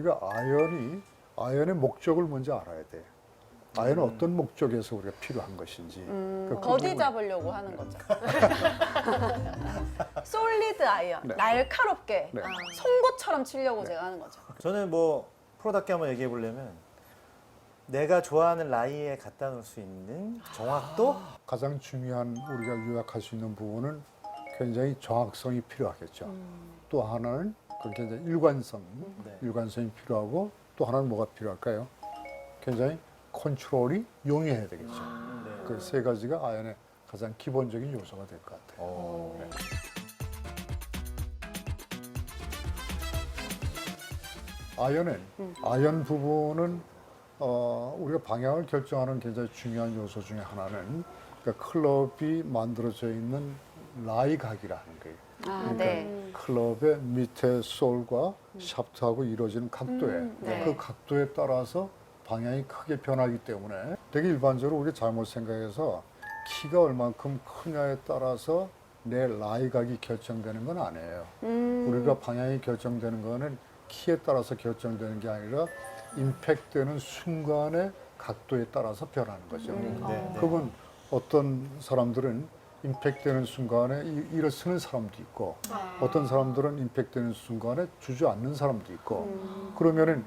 우리가 아연의 목적을 먼저 알아야 돼. 아연은 어떤 목적에서 우리가 필요한 것인지. 그러니까 거디 잡으려고 하는 거죠. 솔리드 아이언, 네. 날카롭게 네. 송곳처럼 치려고 제가 하는 거죠. 저는 뭐 프로답게 한번 얘기해 보려면 내가 좋아하는 라이에 갖다 놓을 수 있는 정확도? 가장 중요한 우리가 요약할 수 있는 부분은 굉장히 정확성이 필요하겠죠. 또 하나는 그렇게 이제 네. 일관성이 필요하고 또 하나는 뭐가 필요할까요? 굉장히 컨트롤이 용이해야 되겠죠. 네. 그 세 가지가 아연의 가장 기본적인 요소가 될 것 같아요. 네. 아연 부분은 우리가 방향을 결정하는 굉장히 중요한 요소 중에 하나는 그러니까 클럽이 만들어져 있는 라이각이라는 거예요. 아, 그러니까 클럽의 밑에 솔과 샤프트하고 이루어지는 각도에 네. 그 각도에 따라서 방향이 크게 변하기 때문에 되게 일반적으로 우리가 잘못 생각해서 키가 얼만큼 크냐에 따라서 내 라이각이 결정되는 건 아니에요. 우리가 방향이 결정되는 거는 키에 따라서 결정되는 게 아니라 임팩트되는 순간의 각도에 따라서 변하는 거죠. 네. 그건 어떤 사람들은 임팩트되는 순간에 일어서는 사람도 있고 어떤 사람들은 임팩트되는 순간에 주저앉는 사람도 있고 그러면은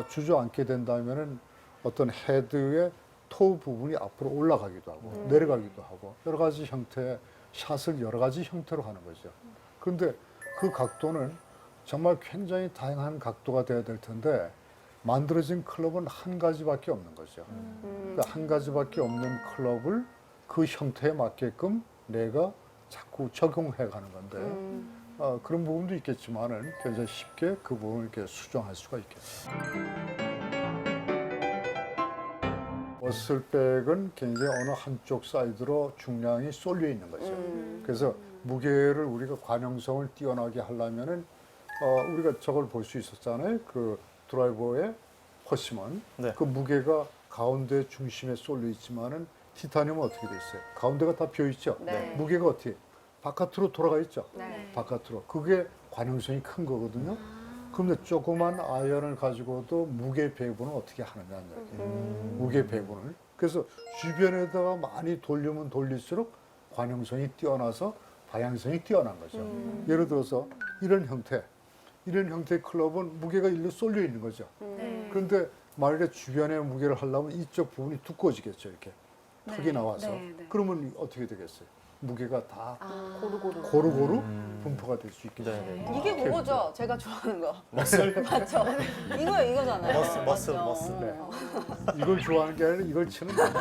주저앉게 된다면은 어떤 헤드의 토 부분이 앞으로 올라가기도 하고 내려가기도 하고 여러 가지 형태의 샷을 여러 가지 형태로 하는 거죠. 그런데 그 각도는 정말 굉장히 다양한 각도가 돼야 될 텐데 만들어진 클럽은 한 가지밖에 없는 거죠. 그러니까 한 가지밖에 없는 클럽을 그 형태에 맞게끔 내가 자꾸 적용해 가는 건데 그런 부분도 있겠지만은 굉장히 쉽게 그 부분을 이렇게 수정할 수가 있겠죠. 머슬백은 굉장히 어느 한쪽 사이드로 중량이 쏠려 있는 거죠. 그래서 무게를 우리가 관용성을 뛰어나게 하려면은 우리가 저걸 볼 수 있었잖아요. 그 드라이버의 퍼시먼. 네. 그 무게가 가운데 중심에 쏠려 있지만은 티타늄은 어떻게 돼 있어요? 가운데가 다 비어 있죠. 네. 무게가 어떻게 바깥으로 돌아가 있죠. 네. 바깥으로. 그게 관용성이 큰 거거든요. 그런데 조그만 아이언을 가지고도 무게 배분을 어떻게 하느냐는 얘기예요. 무게 배분을. 그래서 주변에다가 많이 돌리면 돌릴수록 관용성이 뛰어나서 방향성이 뛰어난 거죠. 예를 들어서 이런 형태의 클럽은 무게가 일로 쏠려 있는 거죠. 그런데 만약에 주변에 무게를 하려면 이쪽 부분이 두꺼워지겠죠. 이렇게 크게 나와서. 그러면 어떻게 되겠어요? 무게가 다 고루고루 분포가 될 수 있겠죠. 네. 이게 그거죠. 제가 좋아하는 거. 머슬? 맞죠? 이거잖아요. 머슬. 맞죠? 네. 이걸 좋아하는 게 아니라 이걸 치는 거예요.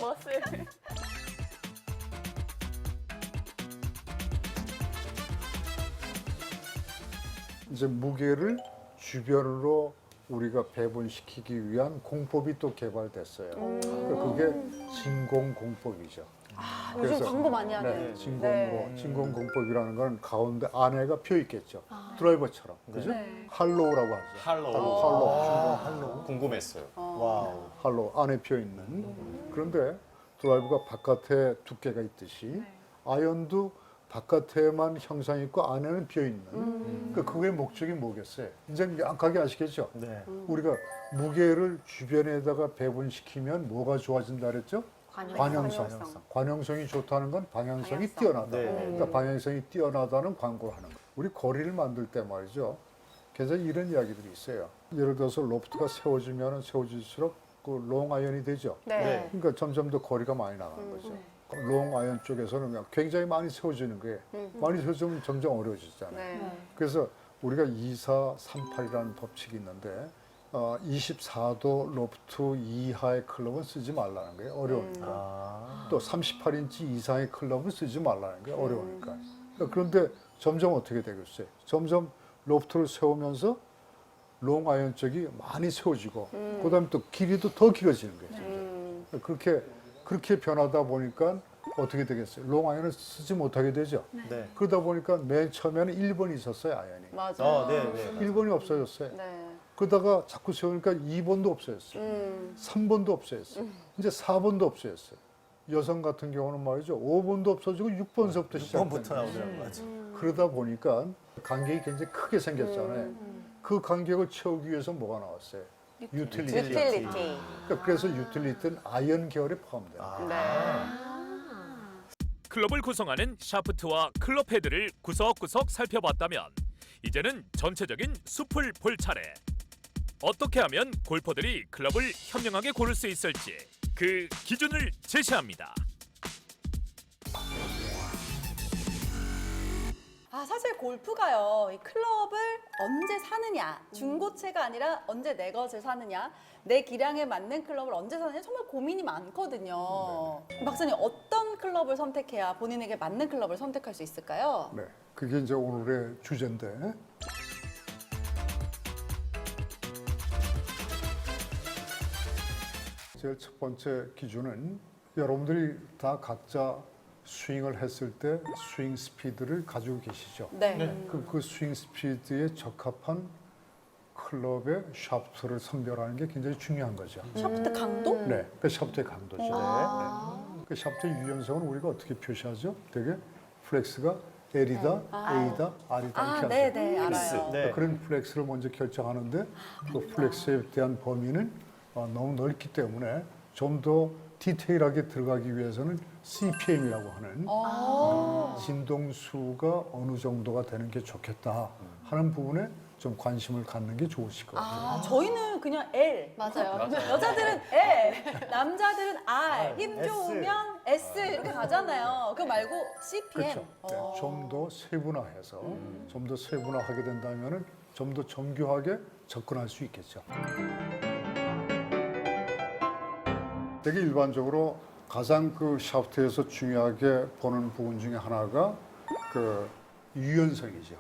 머슬. 이제 무게를 주변으로 우리가 배분시키기 위한 공법이 또 개발됐어요. 그러니까 그게 진공공법이죠. 요즘 광고 많이 하는. 네, 네. 진공공법이라는 건 가운데 안에가 펴 있겠죠. 드라이버처럼. 그죠? 네. 할로우라고 하죠. 할로우. 궁금했어요. 와우. 할로우 안에 펴 있는. 그런데 드라이버가 바깥에 두께가 있듯이 아연도 바깥에만 형상이 있고 안에는 비어 있는. 그러니까 그게 목적이 뭐겠어요? 이제 명확하게 아시겠죠? 네. 우리가 무게를 주변에다가 배분시키면 뭐가 좋아진다 그랬죠? 관용성. 관용성이 좋다는 건 방향성이 뛰어나다. 네. 그러니까 방향성이 뛰어나다는 광고를 하는 거예요. 우리 거리를 만들 때 말이죠. 그래서 이런 이야기들이 있어요. 예를 들어서 로프트가 세워지면 세워질수록 그 롱 아이언이 되죠. 네. 그러니까 점점 더 거리가 많이 나가는 거죠. 롱 아이언 쪽에서는 그냥 굉장히 많이 세워지는 거예요. 많이 세워지면 점점 어려워지잖아요. 네. 그래서 우리가 2438이라는 법칙이 있는데 24도 로프트 이하의 클럽은 쓰지 말라는 거예요. 어려우니까. 또 38인치 이상의 클럽은 쓰지 말라는 거예요. 어려우니까. 그런데 점점 어떻게 되겠어요? 점점 로프트를 세우면서 롱 아이언 쪽이 많이 세워지고 그다음에 또 길이도 더 길어지는 거예요. 점점. 그렇게 변하다 보니까 어떻게 되겠어요? 롱 아이언을 쓰지 못하게 되죠. 네. 그러다 보니까 맨 처음에는 1번이 있었어요, 아이언이. 맞아요. 네. 1번이 없어졌어요. 네. 그러다가 자꾸 세우니까 2번도 없어졌어요. 3번도 없어졌어요. 이제 4번도 없어졌어요. 여성 같은 경우는 말이죠. 5번도 없어지고 6번서부터 시작돼요. 6번부터 나오더라고요. 맞아. 그러다 보니까 간격이 굉장히 크게 생겼잖아요. 그 간격을 채우기 위해서 뭐가 나왔어요? 유틸리티. 유틸리티. 그러니까 그래서 유틸리티는 아이언 계열에 포함돼요. 클럽을 구성하는 샤프트와 클럽 헤드를 구석구석 살펴봤다면 이제는 전체적인 숲을 볼 차례. 어떻게 하면 골퍼들이 클럽을 현명하게 고를 수 있을지 그 기준을 제시합니다. 사실 골프가요, 이 클럽을 언제 사느냐, 중고체가 아니라 언제 내 것을 사느냐, 내 기량에 맞는 클럽을 언제 사느냐 정말 고민이 많거든요. 박사님, 어떤 클럽을 선택해야 본인에게 맞는 클럽을 선택할 수 있을까요? 네, 그게 이제 오늘의 주제인데 제일 첫 번째 기준은 여러분들이 다 각자 스윙을 했을 때 스윙 스피드를 가지고 계시죠. 네. 그 스윙 스피드에 적합한 클럽의 샤프트를 선별하는 게 굉장히 중요한 거죠. 샤프트 강도? 네, 그 샤프트의 강도죠. 그 샤프트의 유연성은 우리가 어떻게 표시하죠? 되게 플렉스가 L이다, A다, R이다 이렇게 하죠. 네네, 알아요. 네. 그런 플렉스를 먼저 결정하는데 그 플렉스에 대한 범위는 너무 넓기 때문에 좀 더 디테일하게 들어가기 위해서는 CPM이라고 하는 진동수가 어느 정도가 되는 게 좋겠다 하는 부분에 좀 관심을 갖는 게 좋으실 것 같아요. 저희는 그냥 L. 맞아요. 여자들은 L, 남자들은 R, 힘 S. 좋으면 S 이렇게 가잖아요. 그거 말고 CPM. 그렇죠. 좀 더 세분화해서 좀 더 세분화하게 된다면은 좀 더 정교하게 접근할 수 있겠죠. 되게 일반적으로 가장 그 샤프트에서 중요하게 보는 부분 중에 하나가 그 유연성이죠.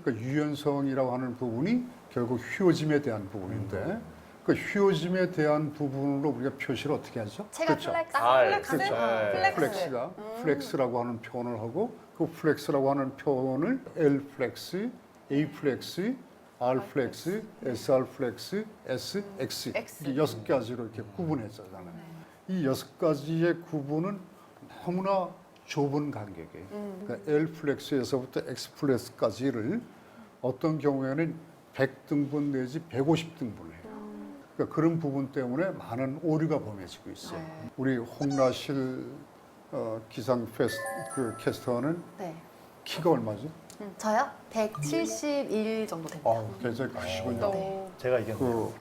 그 유연성이라고 하는 부분이 결국 휘어짐에 대한 부분인데 그 휘어짐에 대한 부분으로 우리가 표시를 어떻게 하죠? 체가 그렇죠. 플렉스. 플렉스? 그렇죠. 플렉스. 플렉스가 플렉스라고 하는 표현을 하고 그 플렉스라고 하는 표현을 L 플렉스, A 플렉스, R 플렉스, SR 플렉스, S, X 이렇게 6가지로 이렇게 구분했잖아요. 이 6가지의 구분은 너무나 좁은 간격이에요. 그러니까 L 플렉스에서부터 X 플렉스까지를 어떤 경우에는 100등분 내지 150등분을 해요. 그러니까 그런 부분 때문에 많은 오류가 범해지고 있어요. 우리 홍라실 기상 그 캐스터는 네. 키가 얼마죠? 저요? 171 정도 됩니다. 굉장히 크시군요. 제가 이겼네요.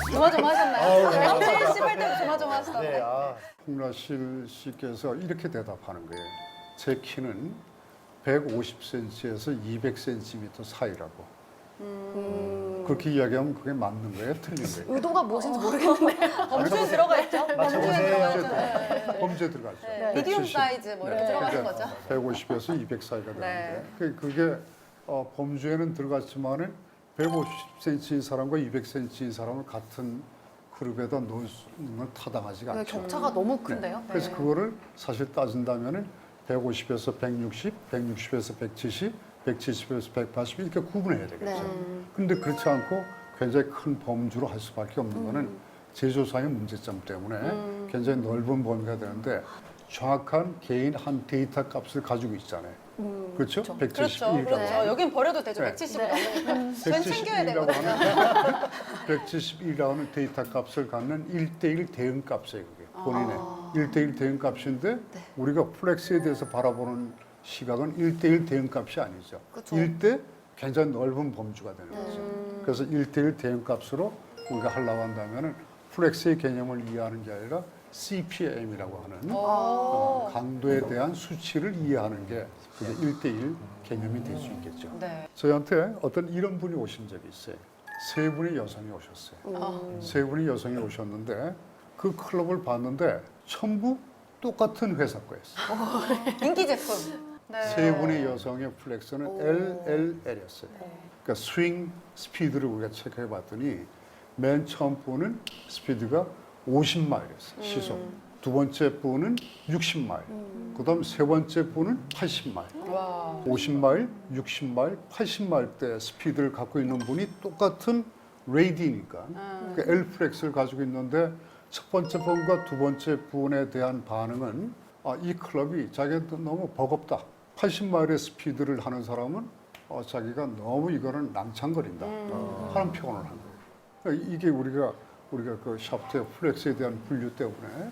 그 조마조마하셨나요? 영재 씨발 때도 조마조마하시던데. 네, 홍라실 씨께서 이렇게 대답하는 거예요. 제 키는 150cm에서 200cm 사이라고. 그렇게 이야기하면 그게 맞는 거예요? 틀린 거예요? 의도가 무엇인지 모르겠는데. 범주에 들어가 있죠? 범주에 들어가 있죠. 범죄 들어가죠. 네. 미디움 사이즈 뭐 이렇게 들어가는 거죠. 150에서 200 사이가 되는데 네. 그게 범주에는 들어갔지만은 150cm인 사람과 200cm인 사람을 같은 그룹에다 넣는 건 타당하지가 않죠. 격차가 너무 큰데요? 그래서 그거를 사실 따진다면은 150에서 160, 160에서 170, 170에서 180 이렇게 구분해야 되겠죠. 근데 그렇지 않고 굉장히 큰 범주로 할 수밖에 없는 거는 제조사의 문제점 때문에 굉장히 넓은 범위가 되는데 정확한 개인 한 데이터 값을 가지고 있잖아요. 그렇죠? 171이라고. 그렇죠. 여긴 버려도 되죠. 네. 170 넘으니까. 저희 챙겨야 171이라고 되거든요. 하는 171이라고 하는 데이터 값을 갖는 1대1 대응 값이에요. 그게 본인의 1대1 대응 값인데 우리가 플렉스에 대해서 바라보는 시각은 1대1 대응 값이 아니죠. 그쵸. 1대 굉장히 넓은 범주가 되는 거죠. 그래서 1대1 대응 값으로 우리가 하려고 한다면은 플렉스의 개념을 이해하는 게 아니라 CPM이라고 하는 강도에 대한 수치를 이해하는 게 그게 1대1 개념이 될 수 있겠죠. 네. 저희한테 어떤 이런 분이 오신 적이 있어요. 세 분의 여성이 오셨어요. 세 분의 여성이 오셨는데 그 클럽을 봤는데 전부 똑같은 회사 거였어요. 인기 제품. 네. 세 분의 여성의 플렉스는 LLL이었어요. 그러니까 스윙 스피드를 우리가 체크해 봤더니 맨 처음 분은 스피드가 50마일이었어요. 시속. 두 번째 분은 60마일. 그다음 세 번째 분은 80마일. 와. 50마일, 60마일, 80마일 대 스피드를 갖고 있는 분이 똑같은 레이디니까 그 L 플렉스를 가지고 있는데 첫 번째 분과 두 번째 분에 대한 반응은 이 클럽이 자기한테 너무 버겁다. 80마일의 스피드를 하는 사람은 자기가 너무 이거는 낭창거린다 하는 표현을 한 거예요. 그러니까 이게 우리가 그 샤프트의 플렉스에 대한 분류 때문에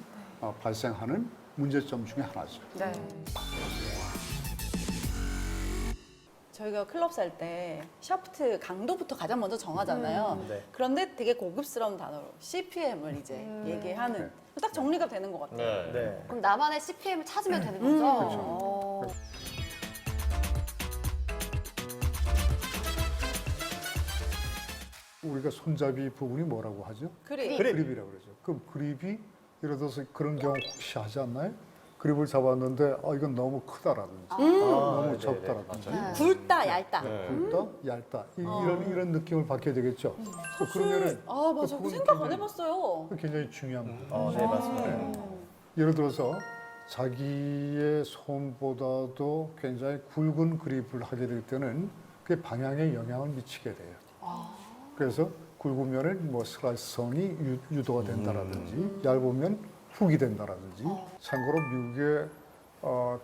발생하는 문제점 중에 하나죠. 네. 저희가 클럽 살 때 샤프트 강도부터 가장 먼저 정하잖아요. 네. 그런데 되게 고급스러운 단어로 CPM을 이제 얘기하는 딱 정리가 되는 것 같아요. 네. 네. 그럼 나만의 CPM을 찾으면 되는 거죠? 그렇죠. 어. 우리가 손잡이 부분이 뭐라고 하죠? 그립. 그립이라고 그러죠. 그럼 그립이 예를 들어서 그런 경우 혹시 하지 않나요? 그립을 잡았는데 이건 너무 크다라든지 너무 네네. 적다라든지 맞아요. 굵다, 얇다. 네. 굵다, 얇다 이런 느낌을 받게 되겠죠. 그러면은 아, 맞아. 그 그건 생각 안 굉장히- 해봤어요. 굉장히 중요한 거예요. 네, 맞습니다. 예를 들어서 자기의 손보다도 굉장히 굵은 그립을 하게 될 때는 그게 방향에 영향을 미치게 돼요. 그래서 굵으면은 뭐 슬라이스성이 유도가 된다라든지 얇으면 훅이 된다라든지. 참고로 미국의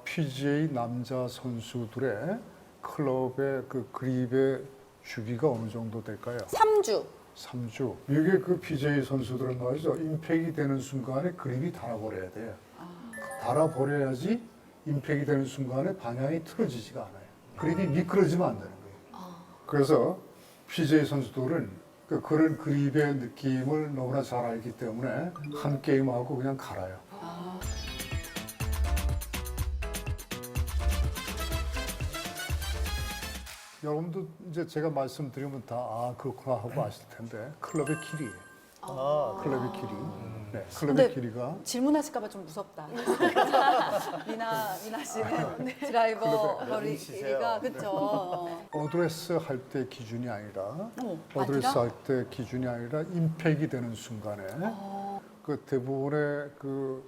PGA 남자 선수들의 클럽의 그 그립의 주기가 어느 정도 될까요? 3주. 3주. 미국의 그 PGA 선수들은 말이죠. 임팩이 되는 순간에 그립이 닳아버려야 돼요. 닳아버려야지 임팩이 되는 순간에 방향이 틀어지지가 않아요. 그립이 미끄러지면 안 되는 거예요. 그래서 PGA 선수들은 그런 그립의 느낌을 너무나 잘 알기 때문에 한 게임하고 그냥 갈아요. 여러분도 이제 제가 말씀드리면 다 그렇구나 하고 아실 텐데 클럽의 길이에요. 클럽의 길이. 네, 클럽의 근데 길이가 질문하실까봐 좀 무섭다. 미나 씨는 드라이버 거리 길이가 그쵸. 어드레스 할 때 기준이 아니라 어드레스 아니라? 할 때 기준이 아니라 임팩이 되는 순간에 그 대부분의 그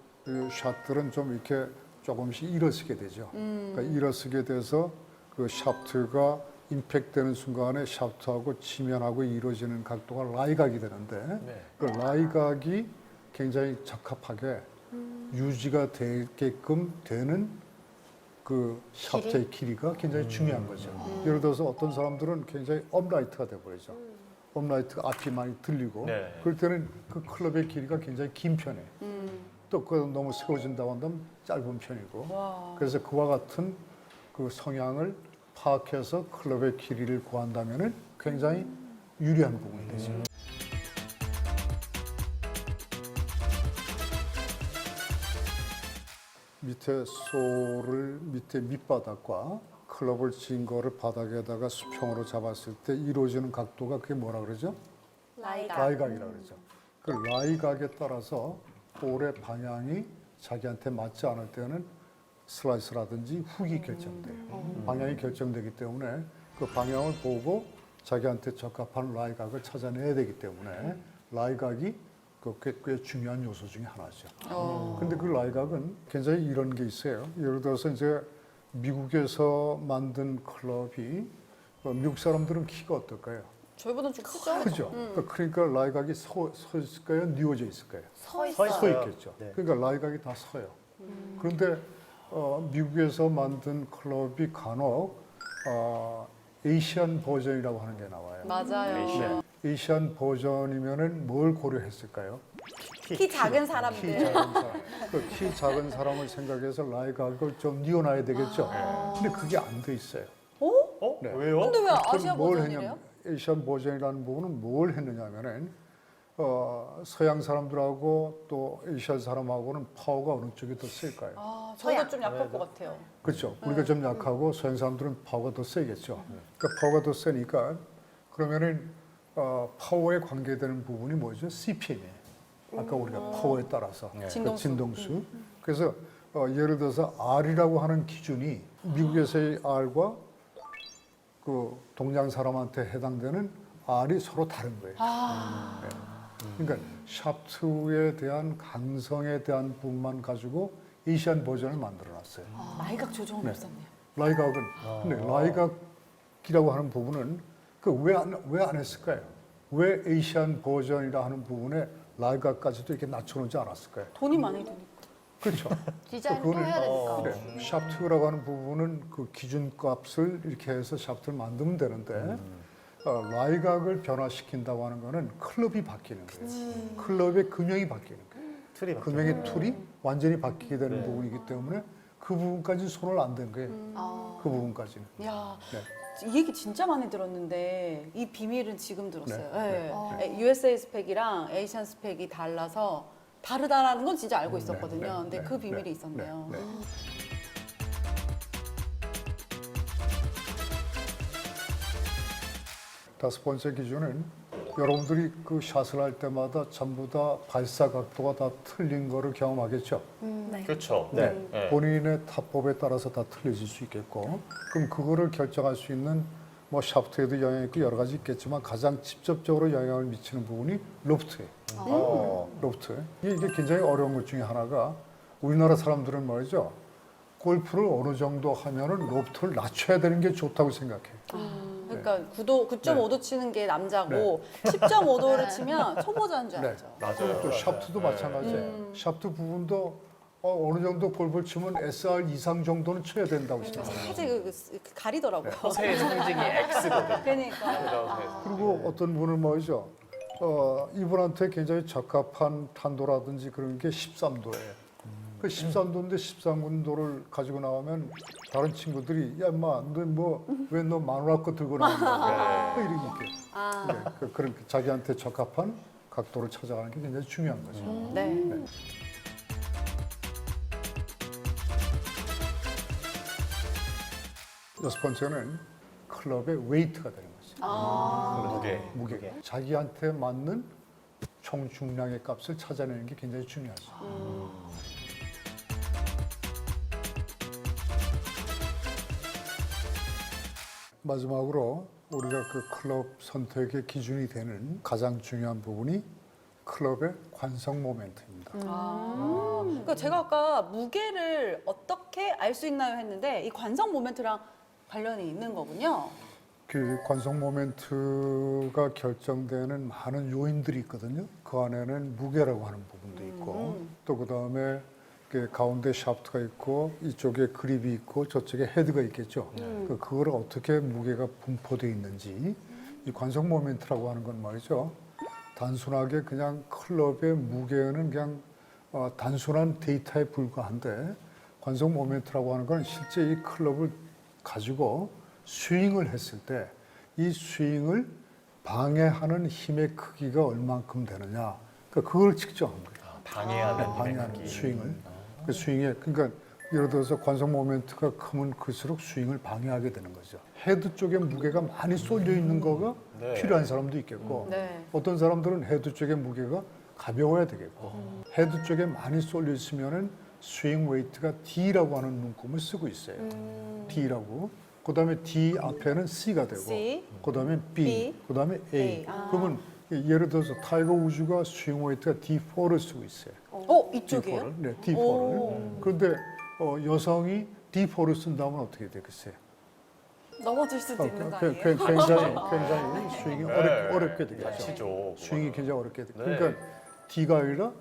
샷들은 좀 이렇게 조금씩 일어서게 되죠. 그러니까 일어서게 돼서 그 샤프트가 임팩되는 순간에 샤프트하고 지면하고 이루어지는 각도가 라이각이 되는데 그 라이각이 굉장히 적합하게 유지가 되게끔 되는 그 샤프트의 길이가 굉장히 중요한 거죠. 예를 들어서 어떤 사람들은 굉장히 업라이트가 돼버리죠. 업라이트가 앞이 많이 들리고 네. 그럴 때는 그 클럽의 길이가 굉장히 긴 편이에요. 또 그 너무 세워진다고 한다면 짧은 편이고 그래서 그와 같은 그 성향을 파악해서 클럽의 길이를 구한다면은 굉장히 유리한 부분이 되죠. 밑에 솔을 밑에 밑바닥과 클럽을 진 거를 바닥에다가 수평으로 잡았을 때 이루어지는 각도가 그게 뭐라 그러죠? 라이각이라고 그러죠. 그 라이각에 따라서 볼의 방향이 자기한테 맞지 않을 때는 슬라이스라든지 훅이 결정돼요. 방향이 결정되기 때문에 그 방향을 보고 자기한테 적합한 라이각을 찾아내야 되기 때문에 라이각이 꽤 중요한 요소 중에 하나죠. 근데 그 라이각은 굉장히 이런 게 있어요. 예를 들어서 이제 미국에서 만든 클럽이 미국 사람들은 키가 어떨까요? 저희보다는 좀 크죠? 크죠. 그러니까 라이각이 서 있을까요? 뉘어져 있을까요? 서 서 있어요. 서 있겠죠. 네. 그러니까 라이각이 다 서요. 그런데 미국에서 만든 클럽이 간혹 에이시안 버전이라고 하는 게 나와요. 맞아요. 에이시안 버전이면은 뭘 고려했을까요? 키 작은 키 사람들. 작은 사람. 키 작은 사람을 생각해서 라이각을 좀 뉘어놔야 되겠죠. 근데 그게 안 돼 있어요. 네. 왜요? 근데 왜 그럼 아시아 뭘 버전이래요? 했냐면 에이시안 버전이라는 부분은 뭘 했느냐면은 서양 사람들하고 또 에이시안 사람하고는 파워가 어느 쪽이 더 셀까요? 저희가 좀 약할 것 같아요. 그렇죠. 우리가 좀 약하고 서양 사람들은 파워가 더 세겠죠. 그러니까 파워가 더 세니까 그러면은 파워에 관계되는 부분이 뭐죠? CPM이에요. 아까 우리가 파워에 따라서 그 진동수. 진동수. 그래서 예를 들어서 R이라고 하는 기준이 미국에서의 R과 그 동양 사람한테 해당되는 R이 서로 다른 거예요. 네. 그러니까 샤프트에 대한 강성에 대한 부분만 가지고 에이시안 버전을 만들어놨어요. 라이각 조정은 네. 없었네요. 라이각은 근데 라이각이라고 하는 부분은 그 왜 안 했을까요? 왜 에이시안 버전이라 하는 부분에 라이각까지도 이렇게 낮춰놓지 않았을까요? 돈이 많이 드니까. 그렇죠. 디자인을 또 그거는- 해야 되니까. 네. 샤프트라고 하는 부분은 그 기준값을 이렇게 해서 샤프트를 만들면 되는데 라이각을 변화시킨다고 하는 거는 클럽이 바뀌는 거예요. 클럽의 금형이 바뀌는 거예요. 틀이 바뀌어요. 금형의 툴이 완전히 바뀌게 되는 부분이기 때문에 그 부분까지 손을 안 댄 거예요. 그 부분까지는. 야, 네. 이 얘기 진짜 많이 들었는데 이 비밀은 지금 들었어요. 네. 네. USA 스펙이랑 에이시안 스펙이 달라서 다르다라는 건 진짜 알고 있었거든요. 네. 근데 네. 그 비밀이 네. 있었네요. 네. 네. 다섯 번째 기준은 여러분들이 그 샷을 할 때마다 전부 다 발사 각도가 다 틀린 거를 경험하겠죠. 그렇죠. 네. 네. 본인의 타법에 따라서 다 틀려질 수 있겠고, 그럼 그거를 결정할 수 있는 뭐 샤프트에도 영향이 있고 여러 가지 있겠지만 가장 직접적으로 영향을 미치는 부분이 로프트예요. 로프트. 이게 굉장히 어려운 것 중에 하나가 우리나라 사람들은 말이죠. 골프를 어느 정도 하면은 로프트를 낮춰야 되는 게 좋다고 생각해요. 그러니까 9.5도 치는 게 남자고 10.5도를 치면 초보자인 줄 네. 알죠. 맞아요. 또 샤프트도 마찬가지예요. 샤프트 부분도 어느 정도 골프를 치면 SR 이상 정도는 쳐야 된다고 생각해요. 살짝 가리더라고요. 허세의 상징이 X거든. 그러니까. 그리고 어떤 분은 뭐죠? 이분한테 굉장히 적합한 탄도라든지 그런 게 13도예요. 그 13도인데 13도를 가지고 나오면 다른 친구들이 야, 인마, 왜 너 마누라 거 들고 나왔냐? 뭐 이렇게. 네, 그런 자기한테 적합한 각도를 찾아가는 게 굉장히 중요한 거죠. 네. 여섯 번째는 클럽의 웨이트가 되는 거죠. 무게. 무게. 자기한테 맞는 총 중량의 값을 찾아내는 게 굉장히 중요하죠. 마지막으로 우리가 그 클럽 선택의 기준이 되는 가장 중요한 부분이 클럽의 관성 모멘트입니다. 그러니까 제가 아까 무게를 어떻게 알 수 있나요 했는데 이 관성 모멘트랑 관련이 있는 거군요. 그 관성 모멘트가 결정되는 많은 요인들이 있거든요. 그 안에는 무게라고 하는 부분도 있고 또 그다음에 가운데 샤프트가 있고 이쪽에 그립이 있고 저쪽에 헤드가 있겠죠. 그거를 어떻게 무게가 분포되어 있는지 이 관성 모멘트라고 하는 건 말이죠. 단순하게 그냥 클럽의 무게는 그냥 단순한 데이터에 불과한데 관성 모멘트라고 하는 건 실제 이 클럽을 가지고 스윙을 했을 때 이 스윙을 방해하는 힘의 크기가 얼만큼 되느냐. 그러니까 그걸 측정한 거예요. 방해하는 스윙을. 그 스윙에 그러니까 예를 들어서 관성 모멘트가 크면 클수록 스윙을 방해하게 되는 거죠. 헤드 쪽에 무게가 많이 쏠려 있는 거가 필요한 사람도 있겠고 네. 어떤 사람들은 헤드 쪽에 무게가 가벼워야 되겠고 헤드 쪽에 많이 쏠려 있으면은 스윙 웨이트가 D라고 하는 문구를 쓰고 있어요. D라고. 그다음에 D 앞에는 C가 되고 C. 그다음에 B, B. 그다음에 A. A. 그러면 예를 들어서 타이거 우즈가 스윙 웨이트가 D4를 쓰고 있어요. 이쪽이에요? D4를. 네, D4를. 오. 그런데 여성이 D4를 쓴다면 어떻게 되겠어요? 넘어질 수도 있는 거 아니에요? 굉장히 스윙이 어렵게 되겠죠. 다치죠. 스윙이 굉장히 어렵게 되죠. 네. 그러니까 D가 아니라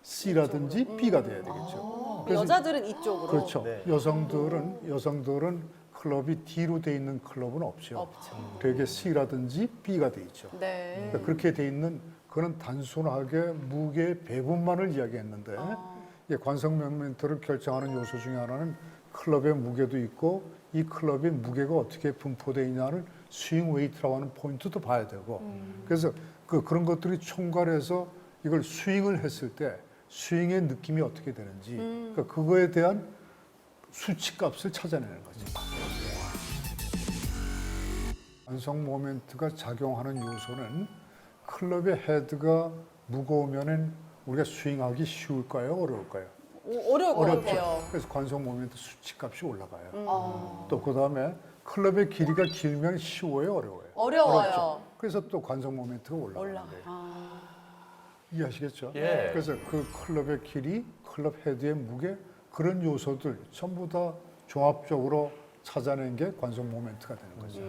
C라든지 B가 돼야 되겠죠. 그래서 여자들은 이쪽으로. 그렇죠. 네. 여성들은 클럽이 D로 돼 있는 클럽은 없죠. 되게 C라든지 B가 돼 있죠. 네. 그러니까 그렇게 돼 있는 그는 단순하게 무게 배분만을 이야기했는데 이 관성 모멘트를 결정하는 요소 중에 하나는 클럽의 무게도 있고 이 클럽의 무게가 어떻게 분포되어 있냐를 스윙 웨이트라고 하는 포인트도 봐야 되고 그래서 그런 것들이 총괄해서 이걸 스윙을 했을 때 스윙의 느낌이 어떻게 되는지 그러니까 그거에 대한 수치값을 찾아내는 거죠. 관성 모멘트가 작용하는 요소는 클럽의 헤드가 무거우면은 우리가 스윙하기 쉬울까요? 어려울까요? 어려울 것 같아요. 그래서 관성 모멘트 수치값이 올라가요. 또 그다음에 클럽의 길이가 길면 쉬워요? 어려워요? 어려워요. 어렵죠. 그래서 또 관성 모멘트가 올라가는 거예요. 아. 이해하시겠죠? 예. 그래서 그 클럽의 길이, 클럽 헤드의 무게 그런 요소들 전부 다 종합적으로 찾아낸 게 관성 모멘트가 되는 거죠.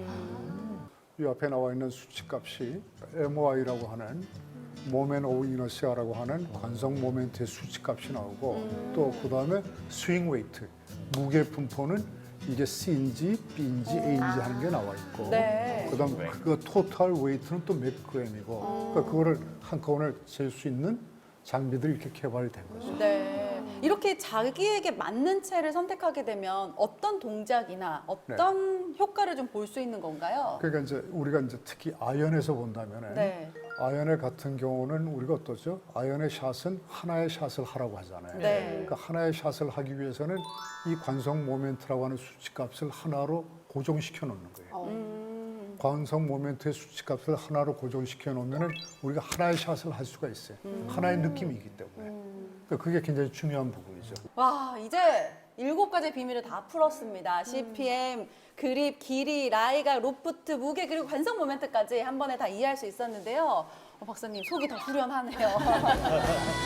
이 앞에 나와 있는 수치값이 MOI라고 하는 모멘 오브 이너시아라고 하는 관성 모멘트의 수치값이 나오고 또 그다음에 스윙 웨이트 무게 분포는 이게 C인지 B인지 A인지 하는 게 나와 있고 네. 그다음 그 토탈 웨이트는 또 몇 그램이고 그러니까 그거를 한꺼번에 잴 수 있는 장비들이 이렇게 개발이 된 거죠. 네. 이렇게 자기에게 맞는 채를 선택하게 되면 어떤 동작이나 어떤 효과를 좀 볼 수 있는 건가요? 그러니까 이제 우리가 이제 특히 아이언에서 본다면은 네. 아이언의 같은 경우는 우리가 어떠죠? 아이언의 샷은 하나의 샷을 하라고 하잖아요. 네. 그러니까 하나의 샷을 하기 위해서는 이 관성 모멘트라고 하는 수치값을 하나로 고정시켜 놓는 거예요. 관성 모멘트의 수치값을 하나로 고정시켜 놓으면은 우리가 하나의 샷을 할 수가 있어요. 하나의 느낌이기 때문에. 그러니까 그게 굉장히 중요한 부분이죠. 와, 이제 7가지 비밀을 다 풀었습니다. CPM, 그립, 길이, 라이각, 로프트, 무게, 그리고 관성 모멘트까지 한 번에 다 이해할 수 있었는데요. 박사님, 속이 더 후련하네요.